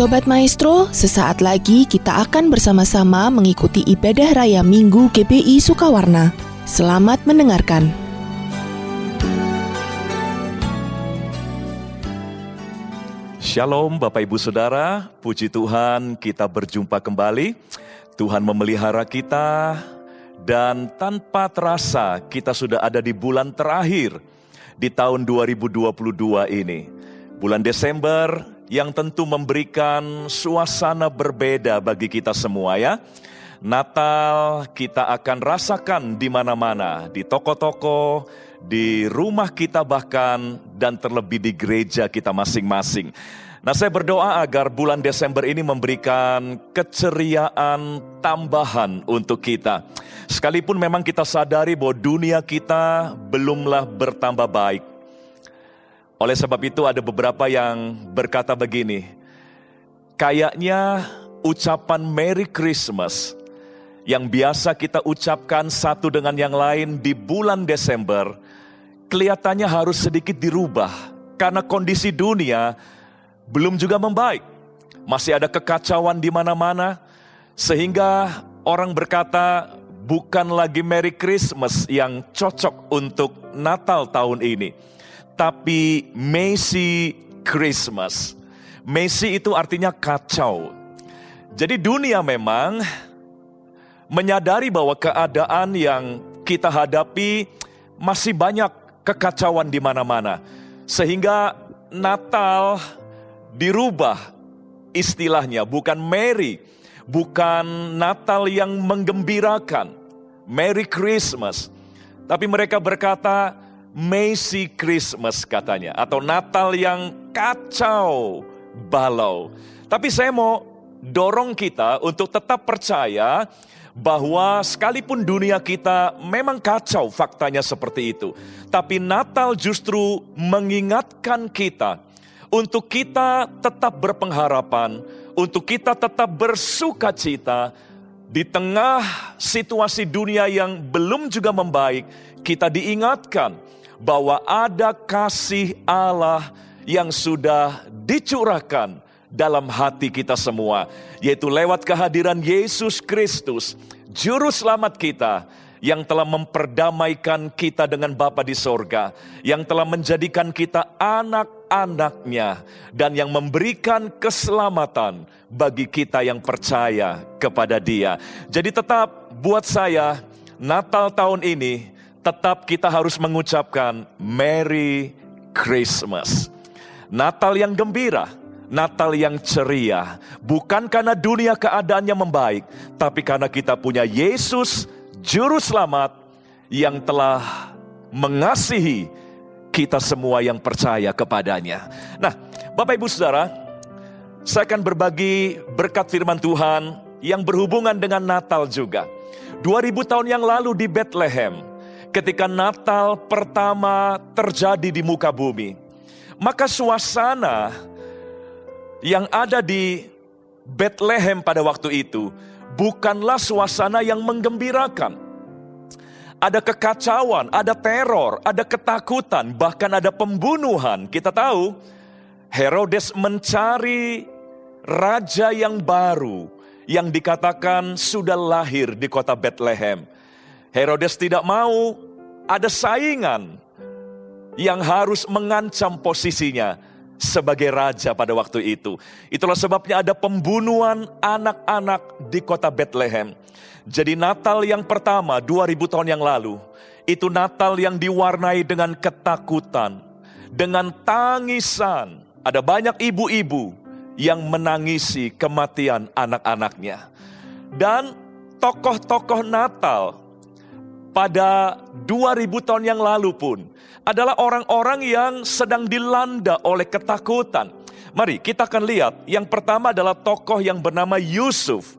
Sobat Maestro, sesaat lagi kita akan bersama-sama mengikuti ibadah raya Minggu GBI Sukawarna. Selamat mendengarkan. Shalom Bapak Ibu Saudara, puji Tuhan kita berjumpa kembali. Tuhan memelihara kita dan tanpa terasa kita sudah ada di bulan terakhir di tahun 2022 ini. Bulan Desember yang tentu memberikan suasana berbeda bagi kita semua ya. Natal kita akan rasakan di mana-mana, di toko-toko, di rumah kita bahkan, dan terlebih di gereja kita masing-masing. Nah, saya berdoa agar bulan Desember ini memberikan keceriaan tambahan untuk kita. Sekalipun memang kita sadari bahwa dunia kita belumlah bertambah baik. Oleh sebab itu ada beberapa yang berkata begini, kayaknya ucapan Merry Christmas yang biasa kita ucapkan satu dengan yang lain di bulan Desember, kelihatannya harus sedikit dirubah karena kondisi dunia belum juga membaik. Masih ada kekacauan di mana-mana sehingga orang berkata bukan lagi Merry Christmas yang cocok untuk Natal tahun ini, tapi Messy Christmas. Messy itu artinya kacau. Jadi dunia memang menyadari bahwa keadaan yang kita hadapi masih banyak kekacauan di mana-mana. Sehingga Natal dirubah istilahnya, bukan Merry, bukan Natal yang menggembirakan, Merry Christmas. Tapi mereka berkata Messy Christmas katanya, atau Natal yang kacau balau. Tapi saya mau dorong kita untuk tetap percaya bahwa sekalipun dunia kita memang kacau, faktanya seperti itu. Tapi Natal justru mengingatkan kita untuk kita tetap berpengharapan, untuk kita tetap bersukacita di tengah situasi dunia yang belum juga membaik. Kita diingatkan bahwa ada kasih Allah yang sudah dicurahkan dalam hati kita semua, yaitu lewat kehadiran Yesus Kristus, Juru Selamat kita, yang telah memperdamaikan kita dengan Bapa di sorga, yang telah menjadikan kita anak-anaknya, dan yang memberikan keselamatan bagi kita yang percaya kepada Dia. Jadi tetap buat saya, Natal tahun ini, tetap kita harus mengucapkan Merry Christmas. Natal yang gembira, Natal yang ceria, bukan karena dunia keadaannya membaik, tapi karena kita punya Yesus, Juru Selamat, yang telah mengasihi kita semua yang percaya kepadanya. Nah, Bapak Ibu Saudara, saya akan berbagi berkat firman Tuhan yang berhubungan dengan Natal juga. 2000 tahun yang lalu di Bethlehem, ketika Natal pertama terjadi di muka bumi, maka suasana yang ada di Bethlehem pada waktu itu bukanlah suasana yang menggembirakan. Ada kekacauan, ada teror, ada ketakutan, bahkan ada pembunuhan. Kita tahu Herodes mencari raja yang baru yang dikatakan sudah lahir di kota Bethlehem. Herodes tidak mau ada saingan yang harus mengancam posisinya sebagai raja pada waktu itu. Itulah sebabnya ada pembunuhan anak-anak di kota Bethlehem. Jadi Natal yang pertama 2000 tahun yang lalu, itu Natal yang diwarnai dengan ketakutan, dengan tangisan. Ada banyak ibu-ibu yang menangisi kematian anak-anaknya. Dan tokoh-tokoh Natal pada 2000 tahun yang lalu pun adalah orang-orang yang sedang dilanda oleh ketakutan. Mari kita akan lihat, yang pertama adalah tokoh yang bernama Yusuf,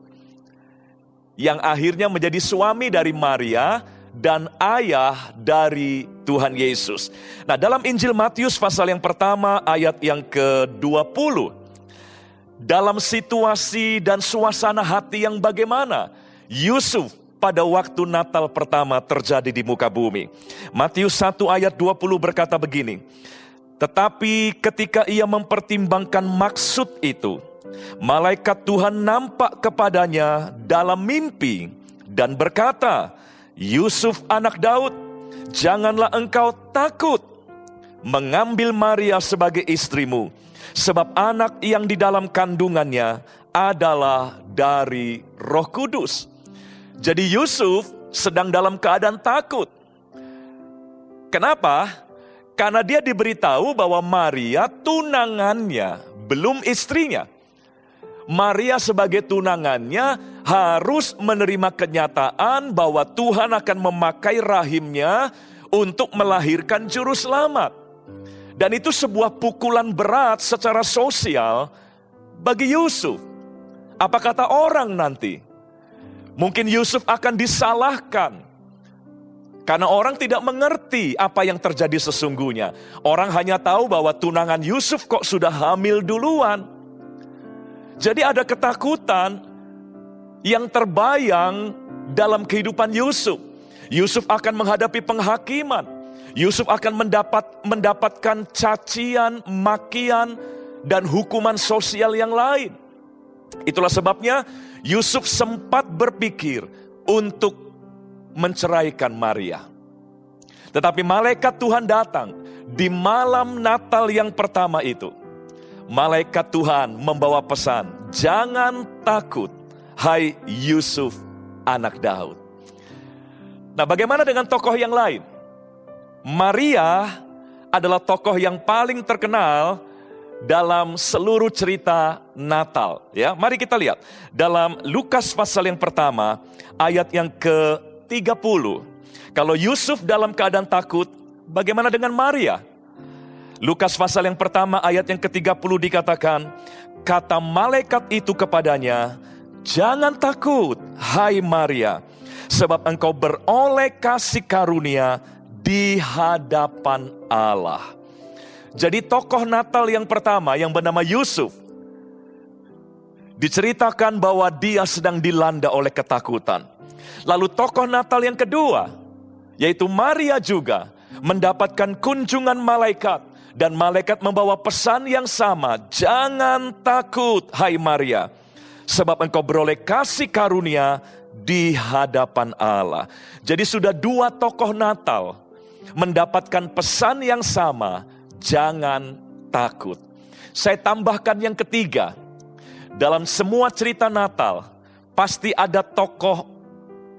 yang akhirnya menjadi suami dari Maria dan ayah dari Tuhan Yesus. Nah, dalam Injil Matius pasal yang pertama ayat yang ke-20, dalam situasi dan suasana hati yang bagaimana Yusuf pada waktu Natal pertama terjadi di muka bumi. Matius 1 ayat 20 berkata begini, tetapi ketika ia mempertimbangkan maksud itu, malaikat Tuhan nampak kepadanya dalam mimpi dan berkata, "Yusuf anak Daud, janganlah engkau takut mengambil Maria sebagai istrimu, sebab anak yang di dalam kandungannya adalah dari Roh Kudus." Jadi Yusuf sedang dalam keadaan takut. Kenapa? Karena dia diberitahu bahwa Maria tunangannya, belum istrinya. Maria sebagai tunangannya harus menerima kenyataan bahwa Tuhan akan memakai rahimnya untuk melahirkan juru selamat. Dan itu sebuah pukulan berat secara sosial bagi Yusuf. Apa kata orang nanti? Mungkin Yusuf akan disalahkan. Karena orang tidak mengerti apa yang terjadi sesungguhnya. Orang hanya tahu bahwa tunangan Yusuf kok sudah hamil duluan. Jadi ada ketakutan yang terbayang dalam kehidupan Yusuf. Yusuf akan menghadapi penghakiman. Yusuf akan mendapatkan cacian, makian, dan hukuman sosial yang lain. Itulah sebabnya Yusuf sempat berpikir untuk menceraikan Maria. Tetapi malaikat Tuhan datang di malam Natal yang pertama itu. Malaikat Tuhan membawa pesan, "Jangan takut, hai Yusuf anak Daud." Nah, bagaimana dengan tokoh yang lain? Maria adalah tokoh yang paling terkenal dalam seluruh cerita Natal. Ya, mari kita lihat dalam Lukas pasal yang pertama, ayat yang ke-30. Kalau Yusuf dalam keadaan takut, bagaimana dengan Maria? Lukas pasal yang pertama ayat yang ke-30 dikatakan, kata malaikat itu kepadanya, "Jangan takut, hai Maria, sebab engkau beroleh kasih karunia di hadapan Allah." Jadi tokoh Natal yang pertama yang bernama Yusuf, diceritakan bahwa dia sedang dilanda oleh ketakutan. Lalu tokoh Natal yang kedua, yaitu Maria juga mendapatkan kunjungan malaikat. Dan malaikat membawa pesan yang sama, "Jangan takut, hai Maria, sebab engkau beroleh kasih karunia di hadapan Allah." Jadi sudah dua tokoh Natal mendapatkan pesan yang sama, jangan takut. Saya tambahkan yang ketiga, dalam semua cerita Natal, pasti ada tokoh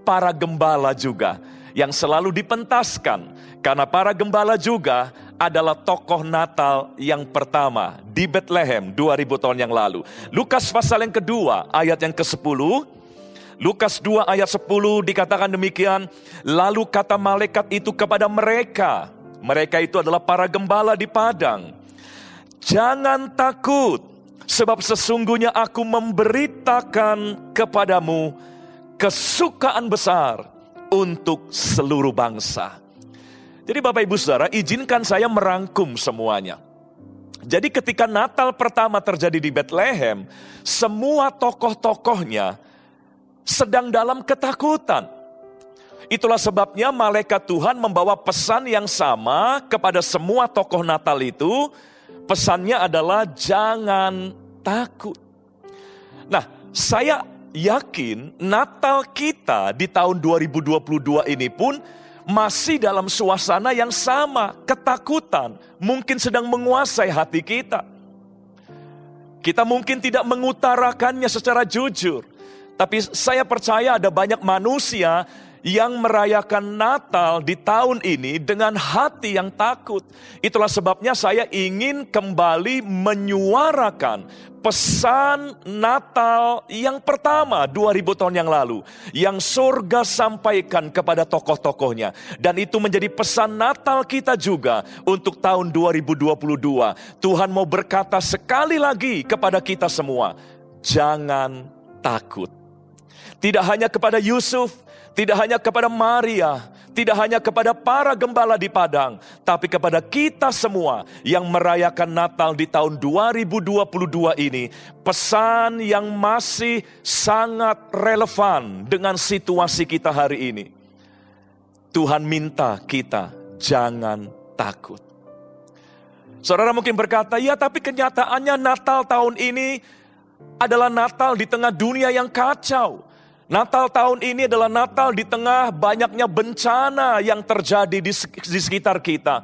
para gembala juga yang selalu dipentaskan. Karena para gembala juga adalah tokoh Natal yang pertama di Bethlehem 2000 tahun yang lalu. Lukas pasal yang kedua ayat yang ke-10. Lukas 2 ayat 10 dikatakan demikian. Lalu kata malaikat itu kepada mereka. Mereka itu adalah para gembala di padang. "Jangan takut, sebab sesungguhnya aku memberitakan kepadamu kesukaan besar untuk seluruh bangsa." Jadi Bapak Ibu Saudara, izinkan saya merangkum semuanya. Jadi ketika Natal pertama terjadi di Bethlehem, semua tokoh-tokohnya sedang dalam ketakutan. Itulah sebabnya malaikat Tuhan membawa pesan yang sama kepada semua tokoh Natal itu. Pesannya adalah jangan takut. Nah, saya yakin Natal kita di tahun 2022 ini pun masih dalam suasana yang sama, ketakutan mungkin sedang menguasai hati kita. Kita mungkin tidak mengutarakannya secara jujur, tapi saya percaya ada banyak manusia yang merayakan Natal di tahun ini dengan hati yang takut. Itulah sebabnya saya ingin kembali menyuarakan pesan Natal yang pertama 2000 tahun yang lalu, yang surga sampaikan kepada tokoh-tokohnya. Dan itu menjadi pesan Natal kita juga untuk tahun 2022. Tuhan mau berkata sekali lagi kepada kita semua, jangan takut. Tidak hanya kepada Yusuf, tidak hanya kepada Maria, tidak hanya kepada para gembala di padang, tapi kepada kita semua yang merayakan Natal di tahun 2022 ini. Pesan yang masih sangat relevan dengan situasi kita hari ini. Tuhan minta kita jangan takut. Saudara mungkin berkata, ya tapi kenyataannya Natal tahun ini adalah Natal di tengah dunia yang kacau. Natal tahun ini adalah Natal di tengah banyaknya bencana yang terjadi di sekitar kita.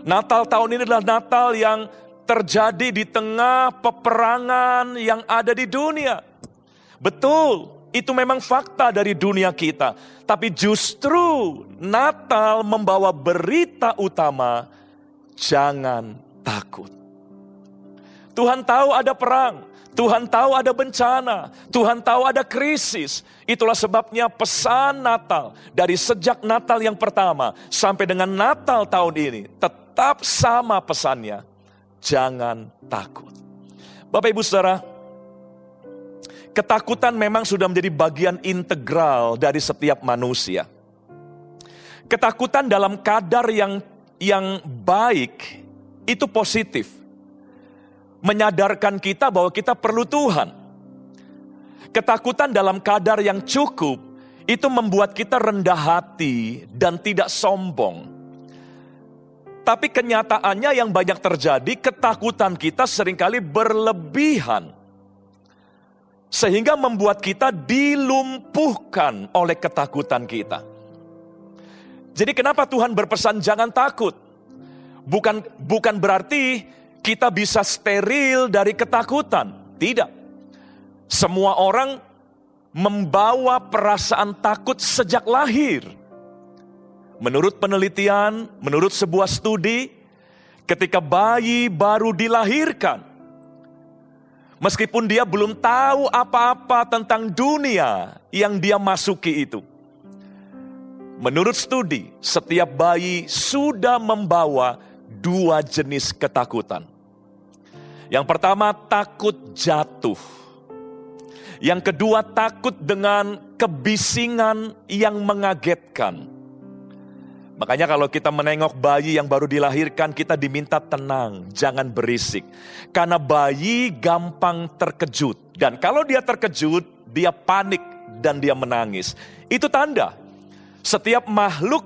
Natal tahun ini adalah Natal yang terjadi di tengah peperangan yang ada di dunia. Betul, itu memang fakta dari dunia kita. Tapi justru Natal membawa berita utama, jangan takut. Tuhan tahu ada perang, Tuhan tahu ada bencana, Tuhan tahu ada krisis. Itulah sebabnya pesan Natal dari sejak Natal yang pertama sampai dengan Natal tahun ini tetap sama pesannya, jangan takut. Bapak Ibu Saudara, ketakutan memang sudah menjadi bagian integral dari setiap manusia. Ketakutan dalam kadar yang baik itu positif. Menyadarkan kita bahwa kita perlu Tuhan. Ketakutan dalam kadar yang cukup itu membuat kita rendah hati dan tidak sombong. Tapi kenyataannya yang banyak terjadi, ketakutan kita seringkali berlebihan. Sehingga membuat kita dilumpuhkan oleh ketakutan kita. Jadi kenapa Tuhan berpesan jangan takut? Bukan berarti kita bisa steril dari ketakutan. Tidak. Semua orang membawa perasaan takut sejak lahir. Menurut penelitian, menurut sebuah studi, ketika bayi baru dilahirkan, meskipun dia belum tahu apa-apa tentang dunia yang dia masuki itu. Menurut studi, setiap bayi sudah membawa 2 jenis ketakutan. Yang pertama, takut jatuh. Yang kedua, takut dengan kebisingan yang mengagetkan. Makanya kalau kita menengok bayi yang baru dilahirkan, kita diminta tenang, jangan berisik. Karena bayi gampang terkejut. Dan kalau dia terkejut, dia panik dan dia menangis. Itu tanda setiap makhluk,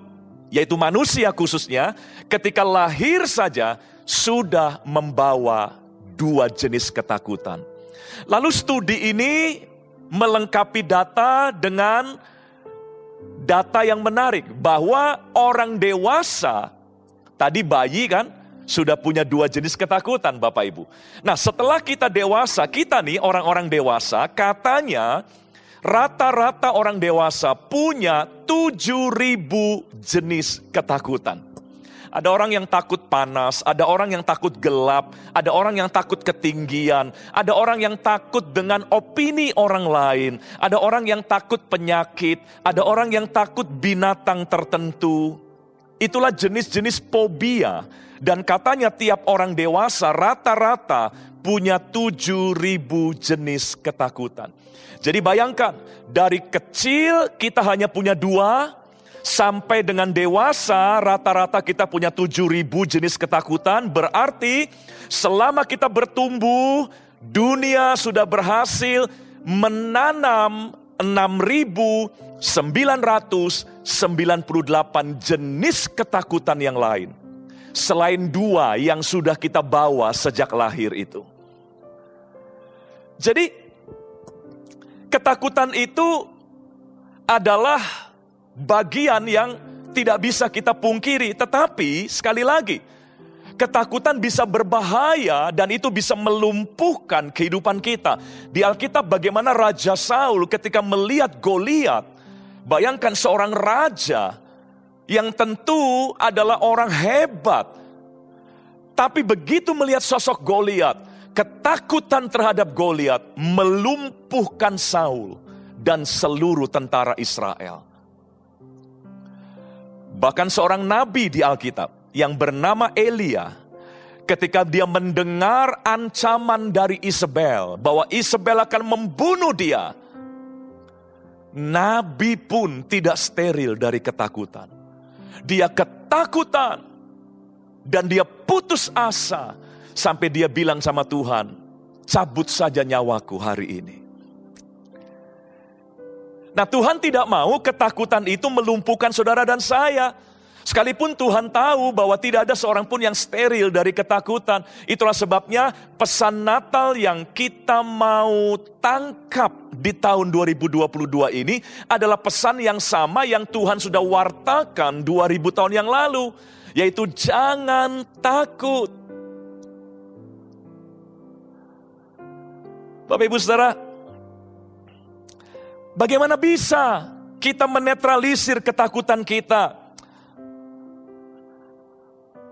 yaitu manusia khususnya, ketika lahir saja sudah membawa 2 jenis ketakutan. Lalu studi ini melengkapi data dengan data yang menarik, bahwa orang dewasa, tadi bayi kan, sudah punya 2 jenis ketakutan Bapak Ibu. Nah setelah kita dewasa, kita nih orang-orang dewasa, katanya rata-rata orang dewasa punya 7.000 jenis ketakutan. Ada orang yang takut panas, ada orang yang takut gelap, ada orang yang takut ketinggian, ada orang yang takut dengan opini orang lain, ada orang yang takut penyakit, ada orang yang takut binatang tertentu. Itulah jenis-jenis fobia. Dan katanya tiap orang dewasa rata-rata punya 7.000 jenis ketakutan. Jadi bayangkan, dari kecil kita hanya punya 2, sampai dengan dewasa rata-rata kita punya 7.000 jenis ketakutan. Berarti selama kita bertumbuh, dunia sudah berhasil menanam 6.998 jenis ketakutan yang lain. Selain 2 yang sudah kita bawa sejak lahir itu. Jadi ketakutan itu adalah bagian yang tidak bisa kita pungkiri. Tetapi sekali lagi, ketakutan bisa berbahaya dan itu bisa melumpuhkan kehidupan kita. Di Alkitab bagaimana Raja Saul ketika melihat Goliat. Bayangkan seorang raja yang tentu adalah orang hebat. Tapi begitu melihat sosok Goliat, ketakutan terhadap Goliat melumpuhkan Saul dan seluruh tentara Israel. Bahkan seorang nabi di Alkitab yang bernama Elia, ketika dia mendengar ancaman dari Isabel, bahwa Isabel akan membunuh dia, nabi pun tidak steril dari ketakutan. Dia ketakutan dan dia putus asa sampai dia bilang sama Tuhan, cabut saja nyawaku hari ini. Nah Tuhan tidak mau ketakutan itu melumpuhkan saudara dan saya. Sekalipun Tuhan tahu bahwa tidak ada seorang pun yang steril dari ketakutan. Itulah sebabnya pesan Natal yang kita mau tangkap di tahun 2022 ini adalah pesan yang sama yang Tuhan sudah wartakan 2000 tahun yang lalu. Yaitu jangan takut. Bapak Ibu Saudara, bagaimana bisa kita menetralisir ketakutan kita?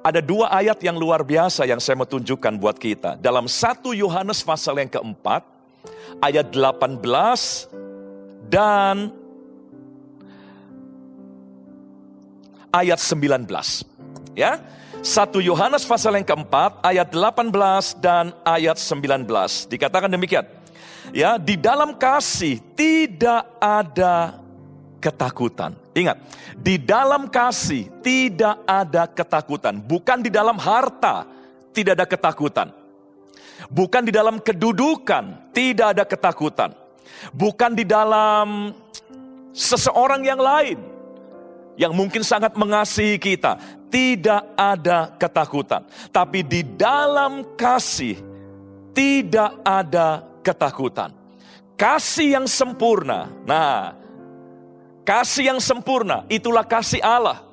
Ada 2 ayat yang luar biasa yang saya mau tunjukkan buat kita. Dalam 1 Yohanes pasal yang keempat, ayat 18 dan ayat 19. Ya, 1 Yohanes pasal yang keempat, ayat 18 dan ayat 19. Dikatakan demikian. Ya, di dalam kasih tidak ada ketakutan. Ingat, di dalam kasih tidak ada ketakutan. Bukan di dalam harta tidak ada ketakutan. Bukan di dalam kedudukan tidak ada ketakutan. Bukan di dalam seseorang yang lain yang mungkin sangat mengasihi kita, tidak ada ketakutan. Tapi di dalam kasih tidak ada ketakutan. Kasih yang sempurna. Nah, kasih yang sempurna, itulah kasih Allah.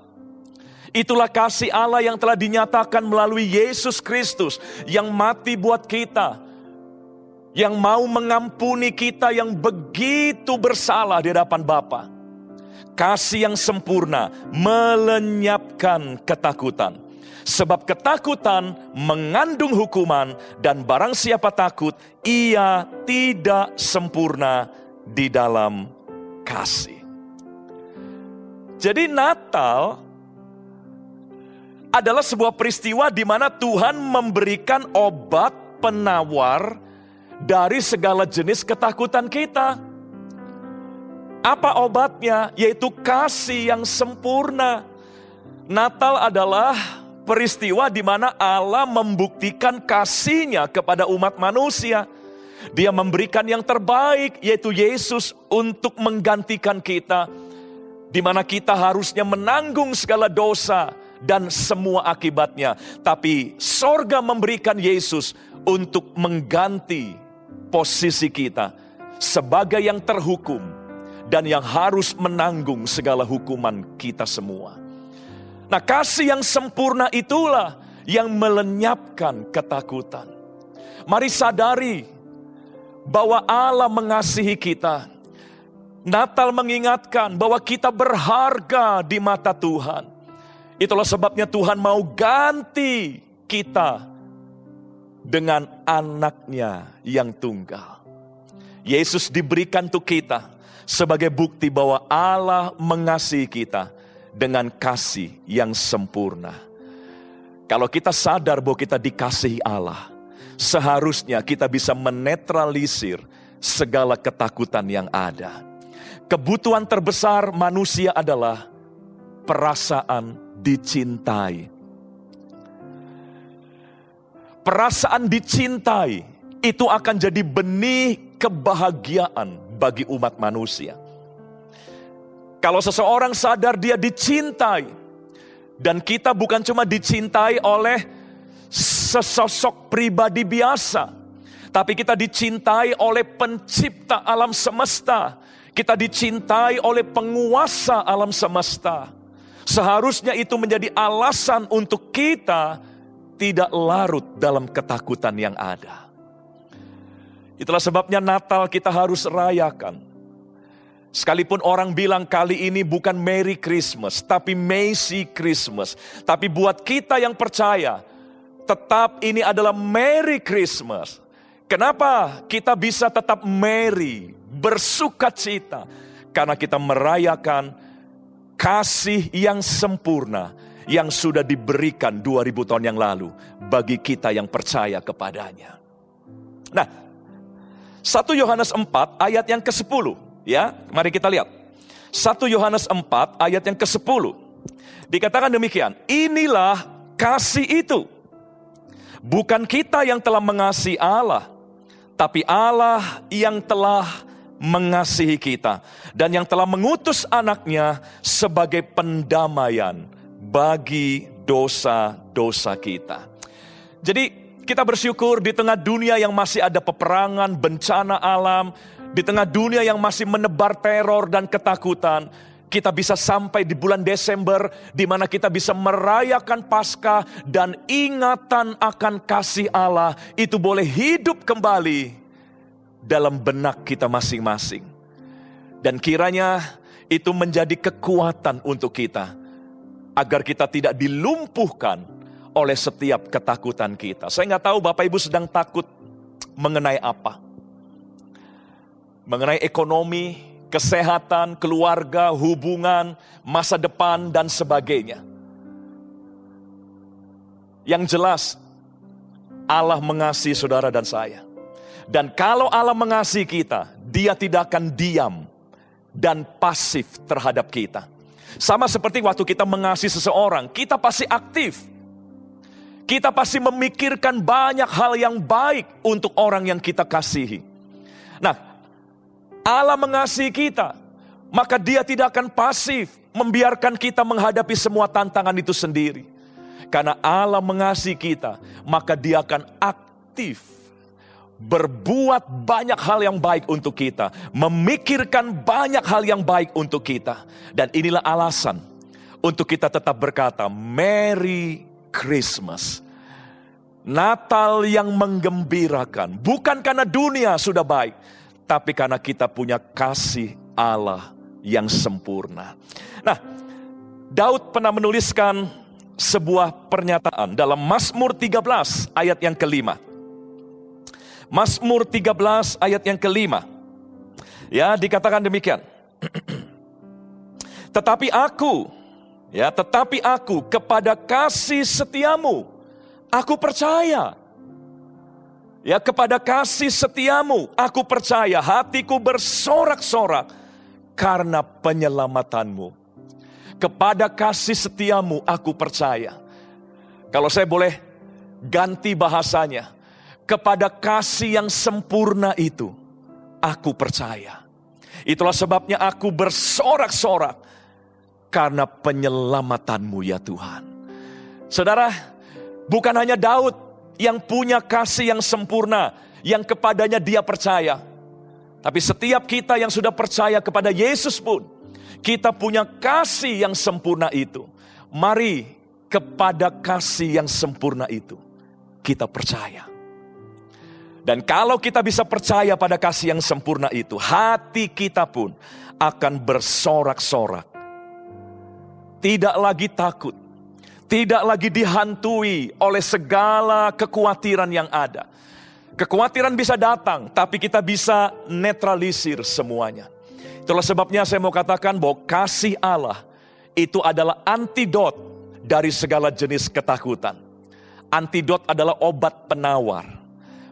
Itulah kasih Allah yang telah dinyatakan melalui Yesus Kristus yang mati buat kita. Yang mau mengampuni kita yang begitu bersalah di hadapan Bapa. Kasih yang sempurna melenyapkan ketakutan. Sebab ketakutan mengandung hukuman dan barang siapa takut, ia tidak sempurna di dalam kasih. Jadi Natal adalah sebuah peristiwa di mana Tuhan memberikan obat penawar dari segala jenis ketakutan kita. Apa obatnya? Yaitu kasih yang sempurna. Natal adalah peristiwa di mana Allah membuktikan kasih-Nya kepada umat manusia. Dia memberikan yang terbaik, yaitu Yesus untuk menggantikan kita. Di mana kita harusnya menanggung segala dosa dan semua akibatnya. Tapi sorga memberikan Yesus untuk mengganti posisi kita sebagai yang terhukum dan yang harus menanggung segala hukuman kita semua. Nah, kasih yang sempurna itulah yang melenyapkan ketakutan. Mari sadari bahwa Allah mengasihi kita. Natal mengingatkan bahwa kita berharga di mata Tuhan. Itulah sebabnya Tuhan mau ganti kita dengan anaknya yang tunggal. Yesus diberikan untuk kita sebagai bukti bahwa Allah mengasihi kita dengan kasih yang sempurna. Kalau kita sadar bahwa kita dikasihi Allah, seharusnya kita bisa menetralisir segala ketakutan yang ada. Kebutuhan terbesar manusia adalah perasaan dicintai. Perasaan dicintai itu akan jadi benih kebahagiaan bagi umat manusia. Kalau seseorang sadar dia dicintai, dan kita bukan cuma dicintai oleh sesosok pribadi biasa, tapi kita dicintai oleh pencipta alam semesta. Kita dicintai oleh penguasa alam semesta. Seharusnya itu menjadi alasan untuk kita tidak larut dalam ketakutan yang ada. Itulah sebabnya Natal kita harus rayakan. Sekalipun orang bilang kali ini bukan Merry Christmas, tapi Macy Christmas. Tapi buat kita yang percaya, tetap ini adalah Merry Christmas. Kenapa kita bisa tetap merry, bersukacita? Karena kita merayakan kasih yang sempurna yang sudah diberikan 2000 tahun yang lalu bagi kita yang percaya kepadanya. Nah, 1 Yohanes 4 ayat yang ke-10, ya, mari kita lihat. 1 Yohanes 4 ayat yang ke-10. Dikatakan demikian, inilah kasih itu. Bukan kita yang telah mengasihi Allah, tapi Allah yang telah mengasihi kita dan yang telah mengutus anaknya sebagai pendamaian bagi dosa-dosa kita. Jadi kita bersyukur di tengah dunia yang masih ada peperangan, bencana alam, di tengah dunia yang masih menebar teror dan ketakutan, kita bisa sampai di bulan Desember di mana kita bisa merayakan Paskah dan ingatan akan kasih Allah itu boleh hidup kembali dalam benak kita masing-masing. Dan kiranya itu menjadi kekuatan untuk kita agar kita tidak dilumpuhkan oleh setiap ketakutan kita. Saya nggak tahu Bapak Ibu sedang takut mengenai apa. Mengenai ekonomi, kesehatan, keluarga, hubungan, masa depan, dan sebagainya. Yang jelas, Allah mengasihi saudara dan saya. Dan kalau Allah mengasihi kita, Dia tidak akan diam dan pasif terhadap kita. Sama seperti waktu kita mengasihi seseorang, kita pasti aktif. Kita pasti memikirkan banyak hal yang baik untuk orang yang kita kasihi. Nah, Allah mengasihi kita, maka Dia tidak akan pasif membiarkan kita menghadapi semua tantangan itu sendiri. Karena Allah mengasihi kita, maka Dia akan aktif berbuat banyak hal yang baik untuk kita, memikirkan banyak hal yang baik untuk kita. Dan inilah alasan untuk kita tetap berkata, Merry Christmas. Natal yang menggembirakan, bukan karena dunia sudah baik, tapi karena kita punya kasih Allah yang sempurna. Nah, Daud pernah menuliskan sebuah pernyataan dalam Mazmur 13 ayat yang kelima. Mazmur 13 ayat yang kelima. Ya, dikatakan demikian. Tetapi aku kepada kasih setiamu, aku percaya. Ya, kepada kasih setiamu, aku percaya, hatiku bersorak-sorak karena penyelamatanmu. Kepada kasih setiamu, aku percaya. Kalau saya boleh ganti bahasanya, kepada kasih yang sempurna itu, aku percaya. Itulah sebabnya aku bersorak-sorak karena penyelamatanmu ya Tuhan. Saudara, bukan hanya Daud yang punya kasih yang sempurna, yang kepadanya dia percaya. Tapi setiap kita yang sudah percaya kepada Yesus pun, kita punya kasih yang sempurna itu. Mari kepada kasih yang sempurna itu, kita percaya. Dan kalau kita bisa percaya pada kasih yang sempurna itu, hati kita pun akan bersorak-sorak. Tidak lagi takut. Tidak lagi dihantui oleh segala kekhawatiran yang ada. Kekhawatiran bisa datang, tapi kita bisa netralisir semuanya. Itulah sebabnya saya mau katakan bahwa kasih Allah itu adalah antidot dari segala jenis ketakutan. Antidot adalah obat penawar.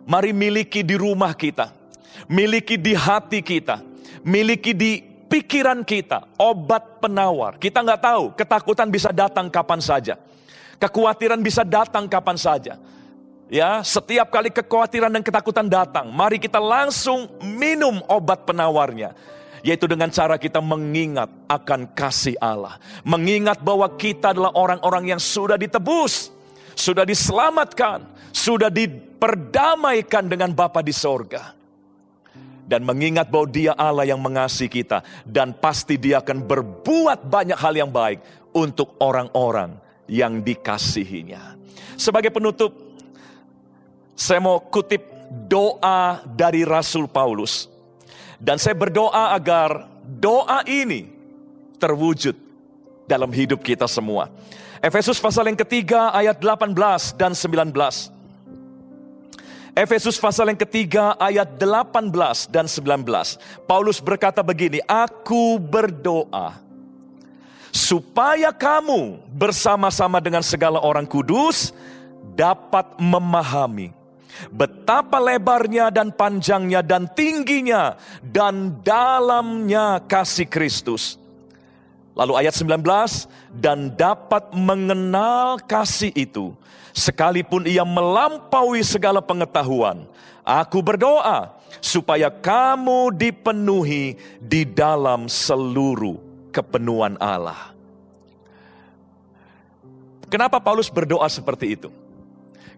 Mari miliki di rumah kita, miliki di hati kita, miliki di pikiran kita, obat penawar. Kita nggak tahu, ketakutan bisa datang kapan saja. Kekhawatiran bisa datang kapan saja. Ya, setiap kali kekhawatiran dan ketakutan datang, mari kita langsung minum obat penawarnya. Yaitu dengan cara kita mengingat akan kasih Allah. Mengingat bahwa kita adalah orang-orang yang sudah ditebus, sudah diselamatkan, sudah diperdamaikan dengan Bapa di sorga. Dan mengingat bahwa Dia Allah yang mengasihi kita. Dan pasti Dia akan berbuat banyak hal yang baik untuk orang-orang yang dikasihinya. Sebagai penutup, saya mau kutip doa dari Rasul Paulus. Dan saya berdoa agar doa ini terwujud dalam hidup kita semua. Efesus pasal yang ketiga ayat 18 dan 19. Efesus pasal yang ketiga ayat 18 dan 19. Paulus berkata begini, aku berdoa supaya kamu bersama-sama dengan segala orang kudus dapat memahami betapa lebarnya dan panjangnya dan tingginya dan dalamnya kasih Kristus. Lalu ayat 19, dan dapat mengenal kasih itu sekalipun ia melampaui segala pengetahuan. Aku berdoa supaya kamu dipenuhi di dalam seluruh kepenuhan Allah. Kenapa Paulus berdoa seperti itu?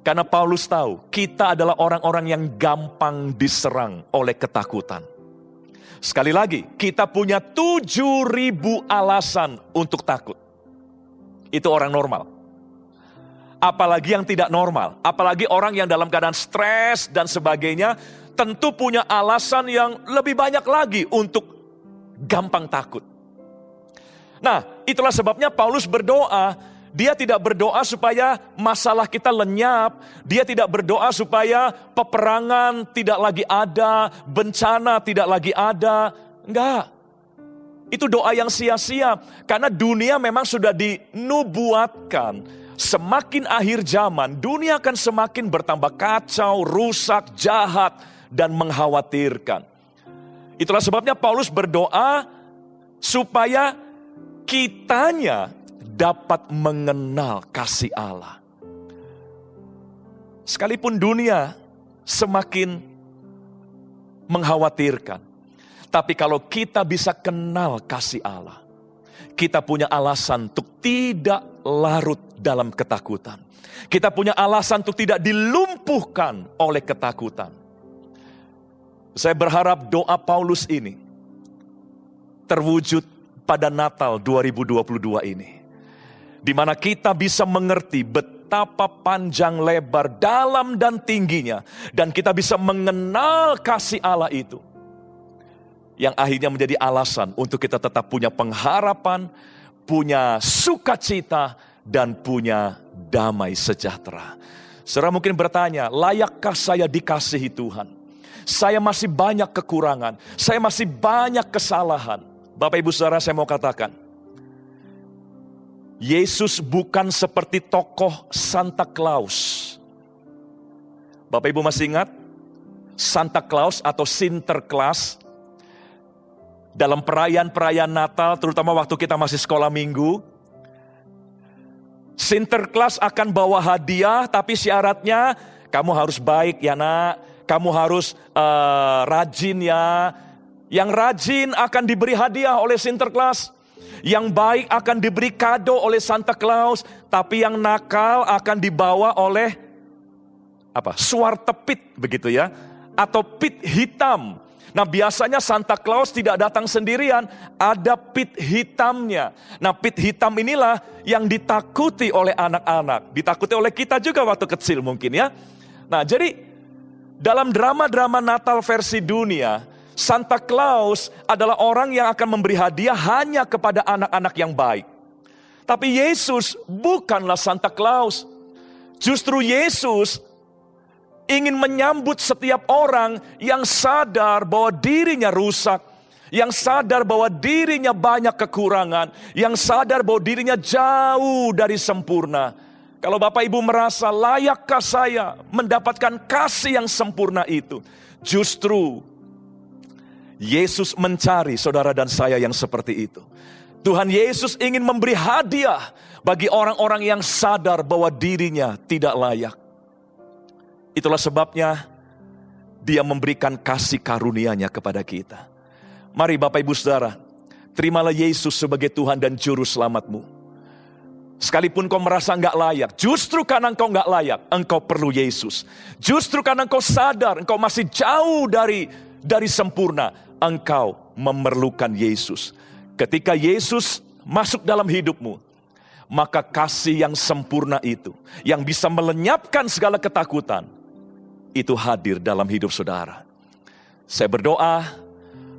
Karena Paulus tahu kita adalah orang-orang yang gampang diserang oleh ketakutan. Sekali lagi, kita punya 7.000 alasan untuk takut. Itu orang normal. Apalagi yang tidak normal, apalagi orang yang dalam keadaan stres dan sebagainya, tentu punya alasan yang lebih banyak lagi untuk gampang takut. Nah, itulah sebabnya Paulus berdoa. Dia tidak berdoa supaya masalah kita lenyap. Dia tidak berdoa supaya peperangan tidak lagi ada, bencana tidak lagi ada. Enggak. Itu doa yang sia-sia. Karena dunia memang sudah dinubuatkan. Semakin akhir zaman, dunia akan semakin bertambah kacau, rusak, jahat, dan mengkhawatirkan. Itulah sebabnya Paulus berdoa supaya kitanya dapat mengenal kasih Allah. Sekalipun dunia semakin mengkhawatirkan, tapi kalau kita bisa kenal kasih Allah, kita punya alasan untuk tidak larut dalam ketakutan. Kita punya alasan untuk tidak dilumpuhkan oleh ketakutan. Saya berharap doa Paulus ini terwujud pada Natal 2022 ini. Di mana kita bisa mengerti betapa panjang, lebar, dalam dan tingginya. Dan kita bisa mengenal kasih Allah itu. Yang akhirnya menjadi alasan untuk kita tetap punya pengharapan, punya sukacita, dan punya damai sejahtera. Saudara mungkin bertanya, layakkah saya dikasihi Tuhan? Saya masih banyak kekurangan, saya masih banyak kesalahan. Bapak Ibu Saudara, saya mau katakan, Yesus bukan seperti tokoh Santa Claus. Bapak Ibu masih ingat Santa Claus atau Sinterklaas? Dalam perayaan-perayaan Natal, terutama waktu kita masih sekolah minggu, Sinterklaas akan bawa hadiah, tapi syaratnya kamu harus baik ya nak, kamu harus rajin ya. Yang rajin akan diberi hadiah oleh Sinterklaas. Yang baik akan diberi kado oleh Santa Claus, tapi yang nakal akan dibawa oleh suar tepit begitu ya, atau pit hitam. Nah biasanya Santa Claus tidak datang sendirian, ada pit hitamnya. Nah pit hitam inilah yang ditakuti oleh anak-anak, ditakuti oleh kita juga waktu kecil mungkin ya. Nah jadi dalam drama-drama Natal versi dunia, Santa Claus adalah orang yang akan memberi hadiah hanya kepada anak-anak yang baik. Tapi Yesus bukanlah Santa Claus. Justru Yesus ingin menyambut setiap orang yang sadar bahwa dirinya rusak, yang sadar bahwa dirinya banyak kekurangan, yang sadar bahwa dirinya jauh dari sempurna. Kalau Bapak Ibu merasa layakkah saya mendapatkan kasih yang sempurna itu? Justru Yesus mencari saudara dan saya yang seperti itu. Tuhan Yesus ingin memberi hadiah bagi orang-orang yang sadar bahwa dirinya tidak layak. Itulah sebabnya Dia memberikan kasih karunia-Nya kepada kita. Mari Bapak Ibu Saudara, terimalah Yesus sebagai Tuhan dan Juru Selamatmu. Sekalipun kau merasa enggak layak, justru karena engkau enggak layak, engkau perlu Yesus. Justru karena engkau sadar, engkau masih jauh dari sempurna, engkau memerlukan Yesus. Ketika Yesus masuk dalam hidupmu, maka kasih yang sempurna itu, yang bisa melenyapkan segala ketakutan, itu hadir dalam hidup saudara. Saya berdoa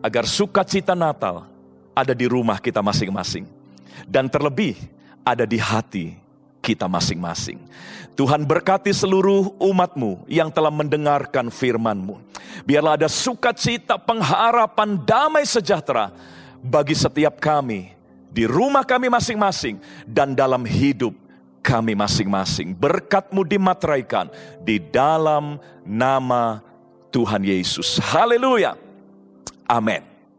agar sukacita Natal ada di rumah kita masing-masing. Dan terlebih ada di hati kita masing-masing. Tuhan berkati seluruh umat-Mu yang telah mendengarkan firman-Mu. Biarlah ada sukacita, pengharapan, damai sejahtera bagi setiap kami, di rumah kami masing-masing, dan dalam hidup kami masing-masing. Berkat-Mu dimateraikan di dalam nama Tuhan Yesus. Haleluya. Amin.